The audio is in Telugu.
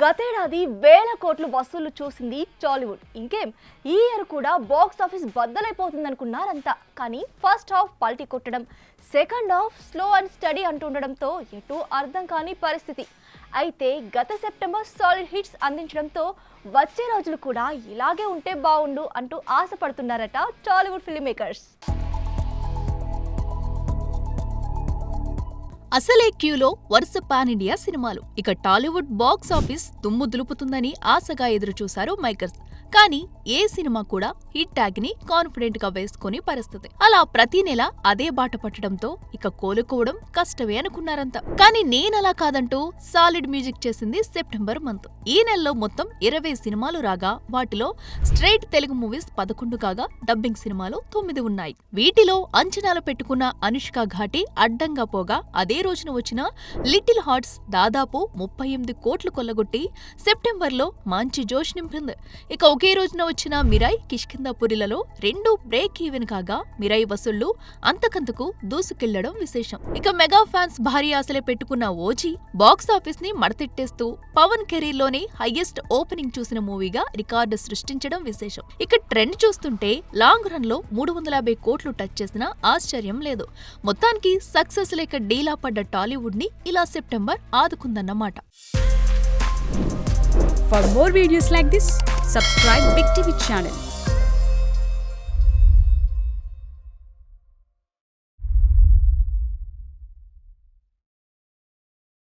గతేడాది వేల కోట్లు వసూళ్లు చూసింది టాలీవుడ్. ఇంకేం ఈ ఇయర్ కూడా బాక్స్ ఆఫీస్ బద్దలైపోతుందనుకున్నారంతా. కానీ ఫస్ట్ హాఫ్ పల్టీ కొట్టడం, second half slow and steady అంటుండడంతో ఎటు అర్థం కాని పరిస్థితి. అయితే గత సెప్టెంబర్ సాలిడ్ హిట్స్ అందించడంతో వచ్చే రోజులు కూడా ఇలాగే ఉంటే బాగుండు అంటూ ఆశపడుతున్నారట టాలీవుడ్ ఫిల్మ్ మేకర్స్. అసలే క్యూలో వరుస పాన్ ఇండియా సినిమాలు. ఇక టాలీవుడ్ బాక్స్ ఆఫీస్ దుమ్ము దులుపుతుందని ఆశగా ఎదురుచూశారు మేకర్స్. కానీ ఏ సినిమా కూడా హిట్ ట్యాగ్ ని కాన్ఫిడెంట్ గా వేసుకునే పరిస్థితి. అలా ప్రతి నెల అదే బాట పట్టడంతో ఇక కోలుకోవడం కష్టమే అనుకున్నారంతా. కానీ నేనలా కాదంటూ సాలిడ్ మ్యూజిక్ చేసింది సెప్టెంబర్ మంత్. ఈ నెలలో మొత్తం 20 సినిమాలు రాగా వాటిలో స్ట్రైట్ తెలుగు మూవీస్ 11 కాగా డబ్బింగ్ సినిమాలు 9 ఉన్నాయి. వీటిలో అంచనాలు పెట్టుకున్న అనుష్క ఘాటి అడ్డంగా పోగా అదే రోజున వచ్చిన లిటిల్ హార్ట్స్ దాదాపు 38 కోట్లు కొల్లగొట్టి సెప్టెంబర్లో మంచి జోష్ నింపింది. ఇక ఒకే రోజున వచ్చిన మిరాయ్, కిష్కింధాపురిలలో 2 బ్రేక్ ఈవెన్ కాగా మిరాయ్ వసూళ్లు అంతకంతకు దూసుకెళ్లడం విశేషం. ఇక మెగా ఫ్యాన్స్ భారీ ఆశలే పెట్టుకున్న ఓజీ బాక్స్ ఆఫీస్ ని మడతెట్టేస్తూ పవన్ కెరీర్ లోనే హైయెస్ట్ ఓపెనింగ్ చూసిన మూవీగా రికార్డు సృష్టించడం విశేషం. ఇక ట్రెండ్ చూస్తుంటే లాంగ్ రన్ లో 350 కోట్లు టచ్ చేసినా ఆశ్చర్యం లేదు. మొత్తానికి సక్సెస్ లేక డీలా పడ్డ టాలీవుడ్ ని ఇలా September ఆదుకుందన్నమాట. For more videos like this, subscribe Big TV channel.